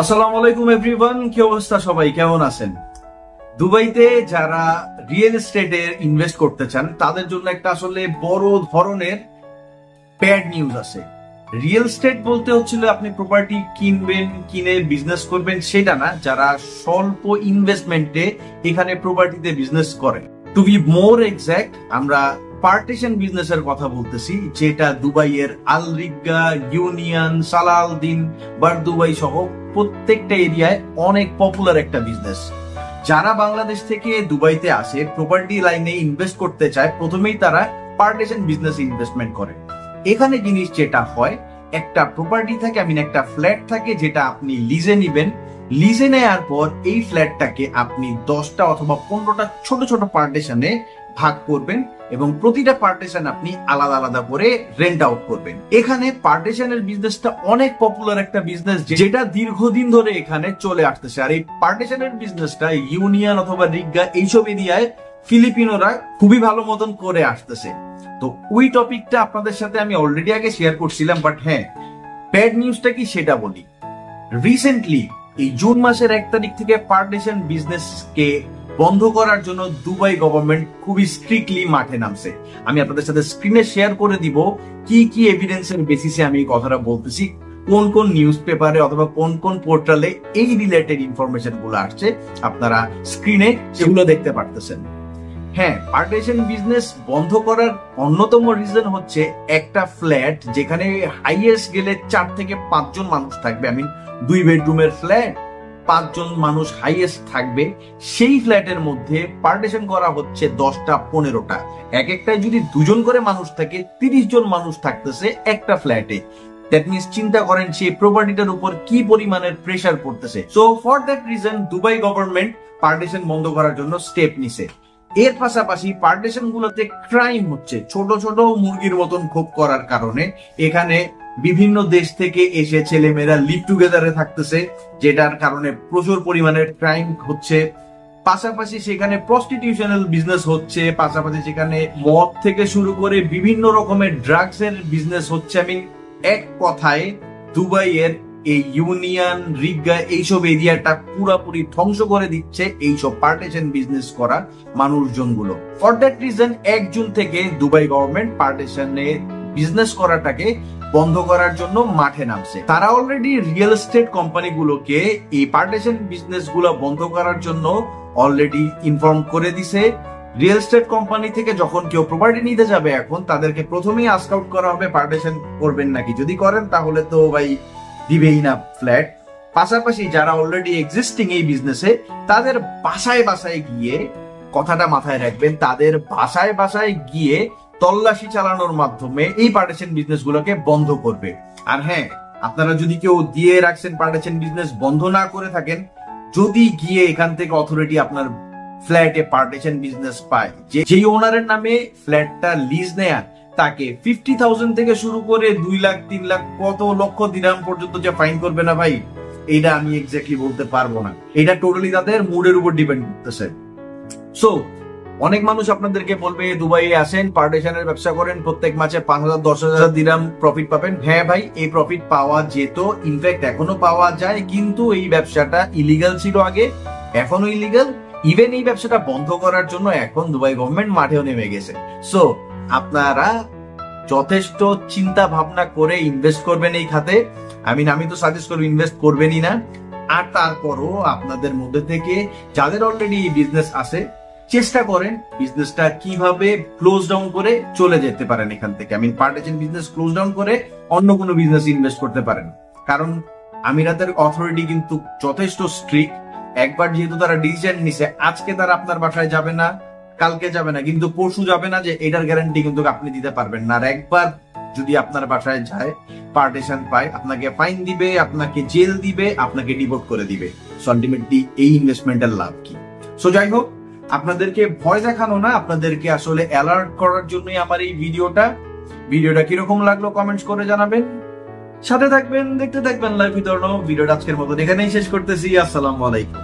আসসালামু আলাইকুম এভরিওয়ান, কি অবস্থা? সবাই কেমন আছেন? দুবাইতে যারা রিয়েল এস্টেটে ইনভেস্ট করতে চান তাদের জন্য একটা আসলে বড় ধরনের ব্যাড নিউজ আছে। রিয়েল এস্টেট বলতে হচ্ছিল আপনি প্রপার্টি কিনবেন, কিনে বিজনেস করবেন, সেটা না। যারা স্বল্প ইনভেস্টমেন্টে এখানে প্রপার্টিতে বিজনেস করে, টু বি মোর এক্সাক্ট আমরা পার্টিশন বিজনেসের কথা বলতেছি, যেটা দুবাইয়ের আল রিগা, ইউনিয়ন, সালাউদ্দিন, বারদুবাই সহ প্রত্যেকটা এরিয়ায় অনেক পপুলার একটা বিজনেস। যারা বাংলাদেশ থেকে দুবাইতে আসে প্রপার্টি লাইনে ইনভেস্ট করতে চায়, প্রথমেই তারা পার্টিশন বিজনেস ইনভেস্টমেন্ট করে। এখানে জিনিস যেটা হয়, একটা প্রপার্টি থাকে, একটা ফ্ল্যাট থাকে যেটা আপনি লিজে নিবেন। লিজে নেওয়ার পর এই ফ্ল্যাটটাকে আপনি 10টা অথবা 15টা ছোট ছোট পার্টিশনে ভাগ করবেন এবং প্রতিটা পার্টিশন আপনি আলাদা আলাদা করে রেন্ট আউট করবেন। এখানে পার্টিশনের বিজনেসটা অনেক পপুলার একটা বিজনেস, যেটা দীর্ঘদিন ধরে এখানে চলে আসতেছে। আর এই পার্টিশনের বিজনেসটা ইউনিয়ন অথবা রিগা এইসব এরিয়ায় ফিলিপিনোরা খুবই ভালো মতন করে আসতেছে। তো ওই টপিকটা আপনাদের সাথে আমি অলরেডি আগে শেয়ার করছিলাম, বাট হ্যাঁ, ব্যাড নিউজটা কি সেটা বলি। রিসেন্টলি এই জুন মাসের 1 তারিখ থেকে পার্টিশন বিজনেসকে বন্ধ করার জন্য দুবাই গভর্নমেন্ট খুবই স্ট্রিক্টলি মাঠে নামছে। আমি আপনাদের সাথে স্ক্রিনে শেয়ার করে দিব কি কি এভিডেন্সের বেসিসে আমি এই কথাটা বলতেছি, কোন কোন নিউজ পেপারে অথবা কোন কোন পোর্টালে এই রিলেটেড ইনফরমেশন গুলো আসছে। আপনারা স্ক্রিনে সেগুলো দেখতে পারতেছেন। হ্যাঁ, পার্টিশন বিজনেস বন্ধ করার অন্যতম রিজন হচ্ছে একটা ফ্ল্যাট যেখানে হাইয়েস্ট গেলে 4 থেকে 5 জন মানুষ থাকবে, 2 বেডরুমের ফ্ল্যাট, 5 জন মানুষ হাইয়েস্ট থাকবে, সেই ফ্ল্যাটের মধ্যে পার্টিশন করা হচ্ছে 10টা 15টা। এক একটায় যদি 2 জন করে মানুষ থাকে, 30 জন মানুষ থাকতেছে একটা ফ্ল্যাটে। দ্যাট মিনস চিন্তা করেন সেই প্রপার্টিটার উপর কি পরিমাণের প্রেসার পড়তেছে। So for that reason Dubai government partition বন্ধ করার জন্য স্টেপ নিছে। এর পাশাপাশি পার্টিশন গুলোতে ক্রাইম হচ্ছে, ছোট ছোট মুরগির মতন খোপ করার কারণে এখানে বিভিন্ন দেশ থেকে এসে ছেলেমেয়েরা লিভ টুগেদারে থাকতেছে, যেটার কারণে প্রচুর পরিমাণের ক্রাইম হচ্ছে। পাশাপাশি সেখানে প্রস্টিটিউশনাল বিজনেস হচ্ছে, পাশাপাশি সেখানে মদ থেকে শুরু করে বিভিন্ন রকমের ড্রাগস এর বিজনেস হচ্ছে। এক কথায় দুবাইয়ের এই ইউনিয়ন, রিগা এইসব এরিয়াটা পুরাপুরি ধ্বংস করে দিচ্ছে এইসব পার্টিশন বিজনেস করা মানুষজন গুলো। ফর দ্যাট রিজন 1 জুন থেকে দুবাই গভর্নমেন্ট পার্টিশনে বিজনেস করাটাকে বন্ধ করার জন্য মাঠে নামছে। তারা অলরেডি রিয়েল এস্টেট কোম্পানিগুলোকে এই পার্টিশন বিজনেস গুলো বন্ধ করার জন্য অলরেডি ইনফর্ম করে দিছে। রিয়েল এস্টেট কোম্পানি থেকে যখন কেউ প্রপার্টি নিতে যাবে, এখন তাদেরকে প্রথমেই আস্ক আউট করা হবে পার্টিশন করবেন নাকি। যদি করেন তাহলে তো ভাই দিবেই না ফ্ল্যাট। পাশাপাশি যারা অলরেডি এক্সিস্টিং এই বিজনেসে, তাদের বাসায় বাসায় গিয়ে, কথাটা মাথায় রাখবেন, তাদের বাসায় বাসায় গিয়ে তল্লাশি চালানোর মাধ্যমে এই পার্টিশন বিজনেস গুলোকে বন্ধ করবে। আর হ্যাঁ, আপনারা যদি কেউ দিয়ে রাখছেন পার্টিশন বিজনেস বন্ধ না করে থাকেন, যদি গিয়ে এখান থেকে অথরিটি আপনার ফ্ল্যাটে পার্টিশন বিজনেস পায়, যেই ওনারের নামে ফ্ল্যাটটা লিজ নেয়া, তাকে 50,000 থেকে শুরু করে 2 লাখ 3 লাখ কত লক্ষ দিরহাম পর্যন্ত যে ফাইন করবে না ভাই, এটা আমি এক্স্যাক্টলি বলতে পারবো না। এটা টোটালি তাদের মুডের উপর ডিপেন্ড করতেছে। সো অনেক মানুষ আপনাদেরকে বলবে দুবাইয়ে আসেন, পার্টিশনের ব্যবসা করেন, প্রত্যেক মাসে 5,000 10,000 দিরহাম প্রফিট পাবেন। হ্যাঁ ভাই, এই প্রফিট পাওয়া যেত, ইনফ্যাক্ট এখনো পাওয়া যায়, কিন্তু এই ব্যবসাটা ইলিগাল ছিল আগে, এখনো ইলিগাল। ইভেন এই ব্যবসাটা বন্ধ করার জন্য এখন দুবাই গভর্নমেন্ট মাঠেও নেমে গেছে। সো আপনারা যথেষ্ট চিন্তা ভাবনা করে ইনভেস্ট করবেন এই খাতে। আমি তো সাজেস্ট করবো ইনভেস্ট করবেনই না। আর তারপরও আপনাদের মধ্যে থেকে যাদের অলরেডি এই বিজনেস আছে, চেষ্টা করেন বিজনেসটা কিভাবে ক্লোজ ডাউন করে চলে যেতে পারেন এখান থেকে। পার্টিশন বিজনেস ক্লোজ ডাউন করে অন্য কোনো বিজনেস ইনভেস্ট করতে পারেন। কারণ আমিরাতের অথরিটি কিন্তু যথেষ্ট স্ট্রিক্ট। একবার যেহেতু তারা ডিসিশন নিছে, আজকে তারা আপনার বাসায় যাবে না, কালকে যাবে না, কিন্তু পরশু যাবে না যে এটার গ্যারান্টি কিন্তু আপনি দিতে পারবেন না। আর একবার যদি আপনার বাসায় যায়, পার্টিশন পায়, আপনাকে ফাইন দিবে, আপনাকে জেল দিবে, আপনাকে ডিপোর্ট করে দিবে। সো আলটিমেটলি এই ইনভেস্টমেন্টের লাভ কি? সো যাই হোক, আপনাদেরকে ভয় দেখানো না, আপনাদেরকে আসলে অ্যালার্ট করার জন্যই আমার এই ভিডিওটা কিরকম লাগলো কমেন্টস করে জানাবেন। সাথে থাকবেন, দেখতে থাকবেন লাইভ ভিডিওটা। আজকের মতো এখানেই শেষ করতেছি। আসসালামু আলাইকুম।